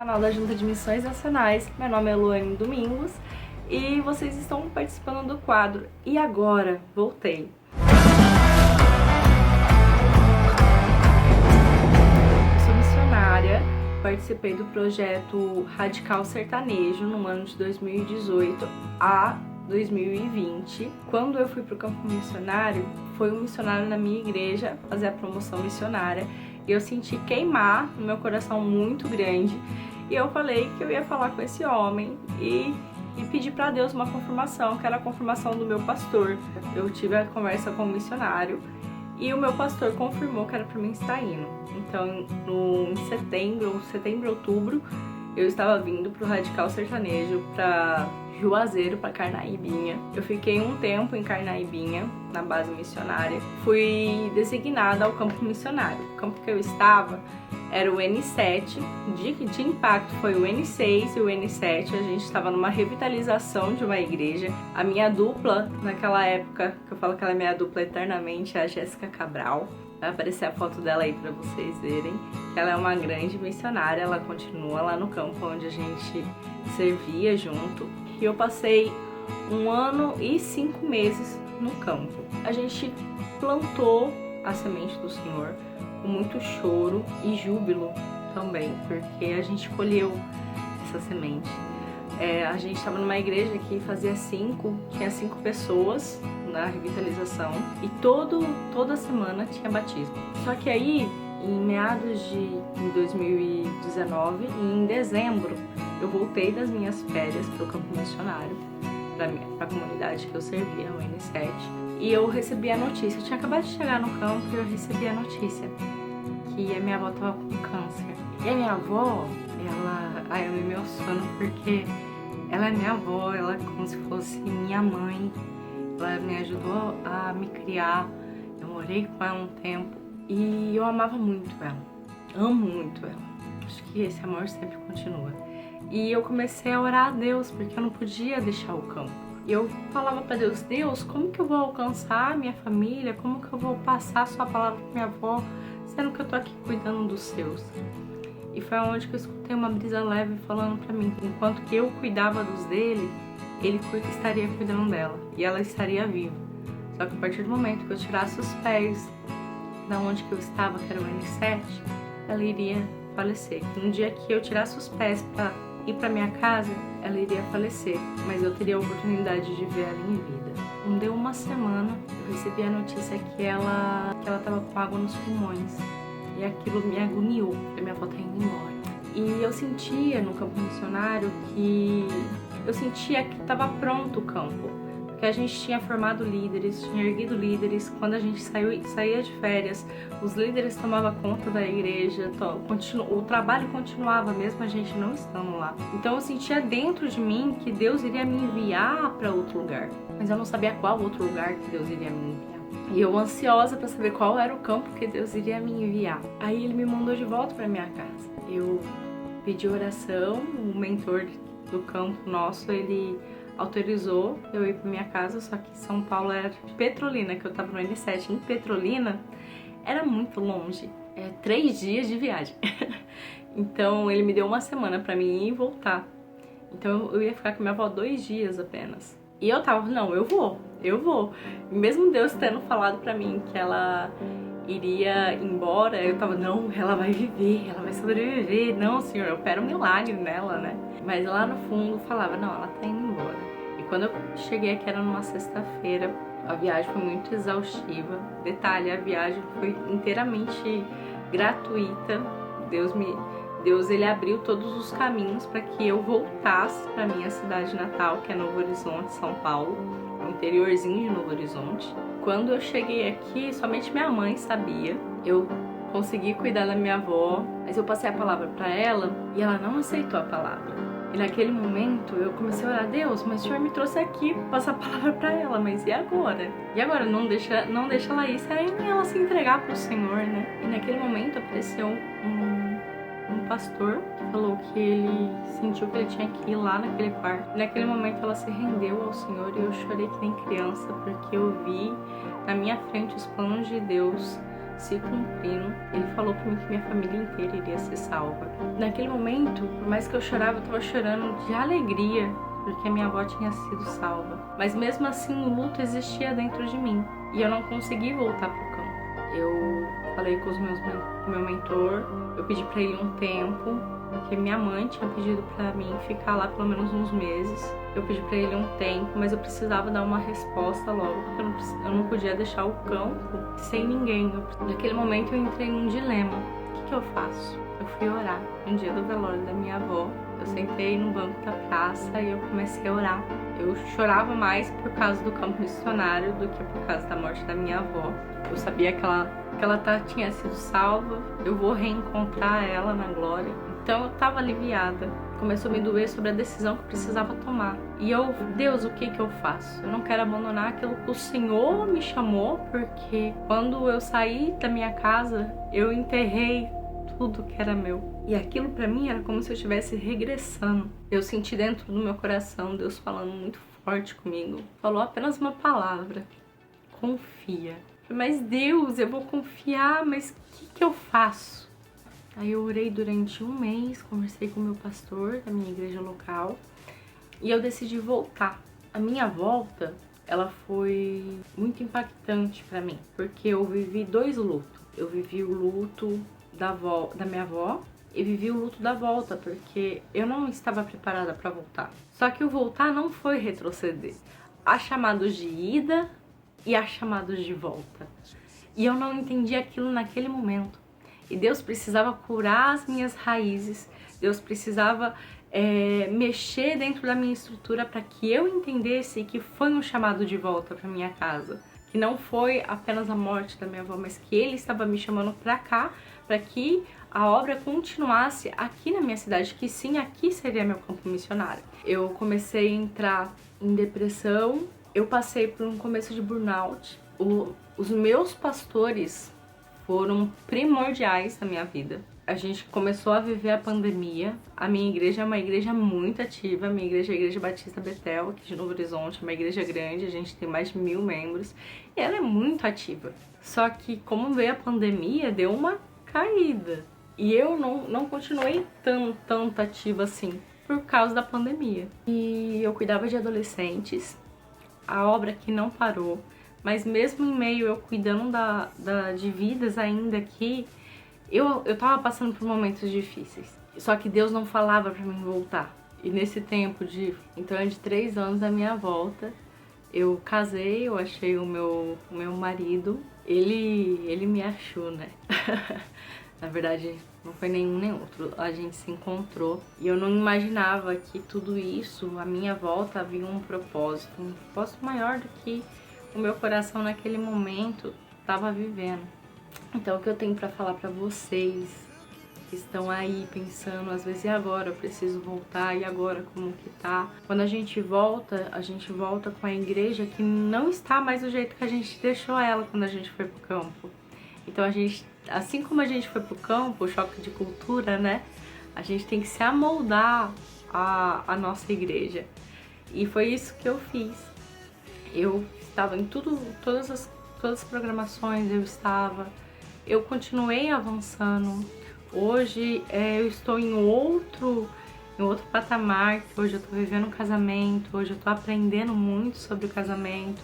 Canal da Junta de Missões Nacionais. Meu nome é Luane Domingos e vocês estão participando do quadro E Agora? Voltei. Sou missionária, participei do projeto Radical Sertanejo no ano de 2018 a 2020. Quando eu fui para o campo missionário, foi um missionário na minha igreja fazer a promoção missionária e eu senti queimar no meu coração muito grande. E eu falei que eu ia falar com esse homem e pedir para Deus uma confirmação, que era a confirmação do meu pastor. Eu tive a conversa com o missionário e o meu pastor confirmou que era para mim estar indo. Então, em setembro, outubro, eu estava vindo para o Radical Sertanejo, para Juazeiro, para Carnaibinha. Eu fiquei um tempo em Carnaibinha, na base missionária. Fui designada ao campo missionário. O campo que eu estava era o N7, de impacto foi o N6 e o N7. A gente estava numa revitalização de uma igreja. A minha dupla, naquela época, que eu falo que ela é minha dupla eternamente, é a Jéssica Cabral. Vai aparecer a foto dela aí para vocês verem. Ela é uma grande missionária, ela continua lá no campo onde a gente servia junto. E eu passei 1 ano e 5 meses no campo. A gente plantou a semente do Senhor com muito choro e júbilo também, porque a gente colheu essa semente. A gente estava numa igreja que tinha 5 pessoas na revitalização e toda semana tinha batismo. Só que aí, em meados de 2019, em dezembro, eu voltei das minhas férias para o campo missionário, para a comunidade que eu servia, o N7, e eu recebi a notícia. Eu tinha acabado de chegar no campo e eu recebi a notícia que a minha avó estava com câncer. E a minha avó, eu me emociono porque ela é minha avó, ela é como se fosse minha mãe. Ela me ajudou a me criar, eu morei com ela um tempo e eu amava muito ela, amo muito ela. Acho que esse amor sempre continua. E eu comecei a orar a Deus, porque eu não podia deixar o campo. E eu falava para Deus, Deus, como que eu vou alcançar a minha família? Como que eu vou passar a sua palavra para minha avó, sendo que eu tô aqui cuidando dos seus? E foi onde que eu escutei uma brisa leve falando para mim, enquanto que eu cuidava dos dele, ele estaria cuidando dela e ela estaria viva. Só que a partir do momento que eu tirasse os pés da onde que eu estava, que era o N7, ela iria falecer. No dia que eu tirasse os pés para ir para minha casa, ela iria falecer, mas eu teria a oportunidade de ver ela em vida. Não deu uma semana, eu recebi a notícia que ela estava com água nos pulmões e aquilo me agoniou, porque minha avó tá indo embora. E eu sentia no campo missionário que estava pronto o campo, porque a gente tinha formado líderes, tinha erguido líderes. Quando a gente saía de férias, os líderes tomavam conta da igreja, o trabalho continuava mesmo a gente não estando lá. Então eu sentia dentro de mim que Deus iria me enviar para outro lugar, mas eu não sabia qual outro lugar que Deus iria me enviar. E eu ansiosa para saber qual era o campo que Deus iria me enviar. Aí ele me mandou de volta para minha casa. Eu pedi oração, o mentor do campo nosso, ele autorizou eu ir para minha casa, só que São Paulo era Petrolina, que eu tava no N7 em Petrolina, era muito longe, 3 dias de viagem. Então ele me deu 1 semana para mim ir e voltar. Então eu ia ficar com minha avó 2 dias apenas. E eu tava, não, eu vou. E mesmo Deus tendo falado para mim que ela iria embora, eu tava, não, ela vai viver, ela vai sobreviver, não, Senhor, eu quero um milagre nela, né? Mas lá no fundo falava, não, ela tá indo embora. E quando eu cheguei aqui, era numa sexta-feira, a viagem foi muito exaustiva. Detalhe, a viagem foi inteiramente gratuita. Deus ele abriu todos os caminhos para que eu voltasse para minha cidade natal, que é Novo Horizonte, São Paulo, o interiorzinho de Novo Horizonte. Quando eu cheguei aqui, somente minha mãe sabia. Eu consegui cuidar da minha avó, mas eu passei a palavra para ela e ela não aceitou a palavra. E naquele momento eu comecei a orar, Deus, mas o Senhor me trouxe aqui para passar a palavra para ela, mas e agora? E agora? Não deixa ela ir, sem ela se entregar para o Senhor, né? E naquele momento apareceu um pastor que falou que ele sentiu que ele tinha que ir lá naquele quarto. Naquele momento ela se rendeu ao Senhor e eu chorei que nem criança, porque eu vi na minha frente os planos de Deus se cumprindo. Ele falou pra mim que minha família inteira iria ser salva. Naquele momento, por mais que eu chorava, eu tava chorando de alegria, porque a minha avó tinha sido salva. Mas mesmo assim, o luto existia dentro de mim e eu não consegui voltar pro campo. Eu falei com o meu mentor, eu pedi pra ele um tempo, porque minha mãe tinha pedido pra mim ficar lá pelo menos uns meses. Eu pedi pra ele um tempo, mas eu precisava dar uma resposta logo, porque eu não podia deixar o campo sem ninguém. Naquele momento eu entrei num dilema. O que eu faço? Eu fui orar no dia do velório da minha avó. Eu sentei no banco da praça e eu comecei a orar. Eu chorava mais por causa do campo missionário do que por causa da morte da minha avó. Eu sabia que ela tinha sido salva, eu vou reencontrar ela na glória. Então eu estava aliviada. Começou a me doer sobre a decisão que eu precisava tomar. E Deus, o que eu faço? Eu não quero abandonar aquilo que o Senhor me chamou, porque quando eu saí da minha casa, eu enterrei tudo que era meu. E aquilo pra mim era como se eu estivesse regressando. Eu senti dentro do meu coração Deus falando muito forte comigo. Falou apenas uma palavra: confia. Mas Deus, eu vou confiar, mas o que eu faço? Aí eu orei durante um mês, conversei com o meu pastor da minha igreja local e eu decidi voltar. A minha volta, ela foi muito impactante pra mim, porque eu vivi 2 lutos. Eu vivi o luto da minha avó e vivi o luto da volta, porque eu não estava preparada para voltar. Só que o voltar não foi retroceder. Há chamados de ida e há chamados de volta. E eu não entendi aquilo naquele momento. E Deus precisava curar as minhas raízes. Deus precisava mexer dentro da minha estrutura para que eu entendesse que foi um chamado de volta para minha casa. Que não foi apenas a morte da minha avó, mas que Ele estava me chamando para cá, para que a obra continuasse aqui na minha cidade, que sim, aqui seria meu campo missionário. Eu comecei a entrar em depressão, eu passei por um começo de burnout. Os meus pastores foram primordiais na minha vida. A gente começou a viver a pandemia. A minha igreja é uma igreja muito ativa. A minha igreja é a Igreja Batista Betel, aqui de Novo Horizonte. É uma igreja grande, a gente tem mais de 1000 membros. E ela é muito ativa. Só que como veio a pandemia, deu uma caída. E eu não continuei tanto ativa assim, por causa da pandemia. E eu cuidava de adolescentes. A obra aqui não parou. Mas mesmo em meio eu cuidando de vidas ainda aqui, eu tava passando por momentos difíceis. Só que Deus não falava pra mim voltar. E nesse tempo de 3 anos da minha volta, eu casei, eu achei o meu marido. Ele me achou, né? Na verdade, não foi nenhum nem outro. A gente se encontrou e eu não imaginava que tudo isso, a minha volta, havia um propósito maior do que o meu coração naquele momento estava vivendo. Então o que eu tenho para falar para vocês que estão aí pensando, às vezes, e agora? Eu preciso voltar, e agora como que tá? Quando a gente volta com a igreja que não está mais do jeito que a gente deixou ela quando a gente foi pro campo. Então a gente, assim como a gente foi pro campo, o choque de cultura, né? A gente tem que se amoldar à nossa igreja. E foi isso que eu fiz. Eu estava em todas as programações, eu continuei avançando. Hoje eu estou em outro patamar, que hoje eu estou vivendo um casamento, hoje eu estou aprendendo muito sobre o casamento.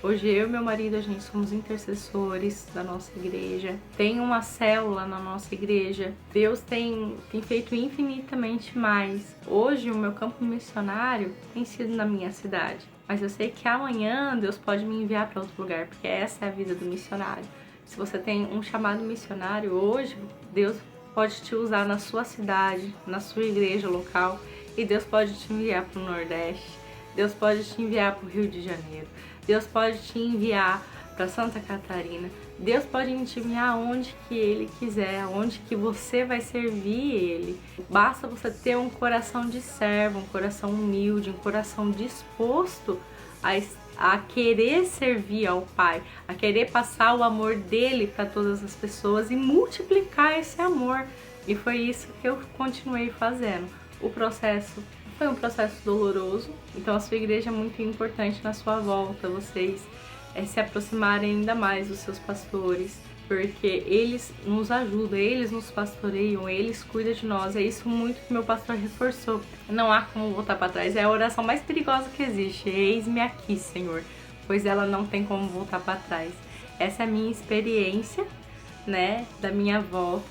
Hoje eu e meu marido, a gente somos intercessores da nossa igreja. Tem uma célula na nossa igreja. Deus tem feito infinitamente mais. Hoje o meu campo missionário tem sido na minha cidade. Mas eu sei que amanhã Deus pode me enviar para outro lugar, porque essa é a vida do missionário. Se você tem um chamado missionário hoje, Deus pode te usar na sua cidade, na sua igreja local, e Deus pode te enviar para o Nordeste, Deus pode te enviar para o Rio de Janeiro, Deus pode te enviar para Santa Catarina, Deus pode te enviar onde que Ele quiser, onde que você vai servir Ele. Basta você ter um coração de servo, um coração humilde, um coração disposto a querer servir ao Pai, a querer passar o amor dele para todas as pessoas e multiplicar esse amor. E foi isso que eu continuei fazendo. O processo foi um processo doloroso, então a sua igreja é muito importante na sua volta, vocês se aproximarem ainda mais dos seus pastores, porque eles nos ajudam, eles nos pastoreiam, eles cuidam de nós. É isso muito que meu pastor reforçou. Não há como voltar para trás. É a oração mais perigosa que existe. Eis-me aqui, Senhor, pois ela não tem como voltar para trás. Essa é a minha experiência, né, da minha avó.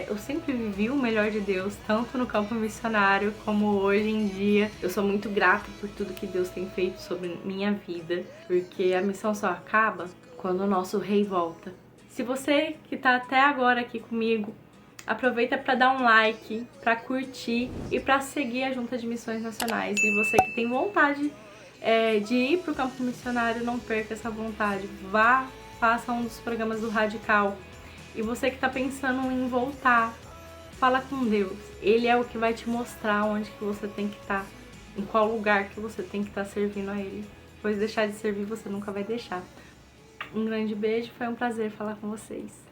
Eu sempre vivi o melhor de Deus, tanto no campo missionário como hoje em dia. Eu sou muito grata por tudo que Deus tem feito sobre minha vida, porque a missão só acaba quando o nosso rei volta. Se você que tá até agora aqui comigo, aproveita para dar um like, para curtir e para seguir a Junta de Missões Nacionais. E você que tem vontade de ir pro campo missionário, não perca essa vontade. Vá, faça um dos programas do Radical. E você que tá pensando em voltar, fala com Deus. Ele é o que vai te mostrar onde que você tem que estar, em qual lugar que você tem que estar servindo a Ele. Pois deixar de servir você nunca vai deixar. Um grande beijo, foi um prazer falar com vocês.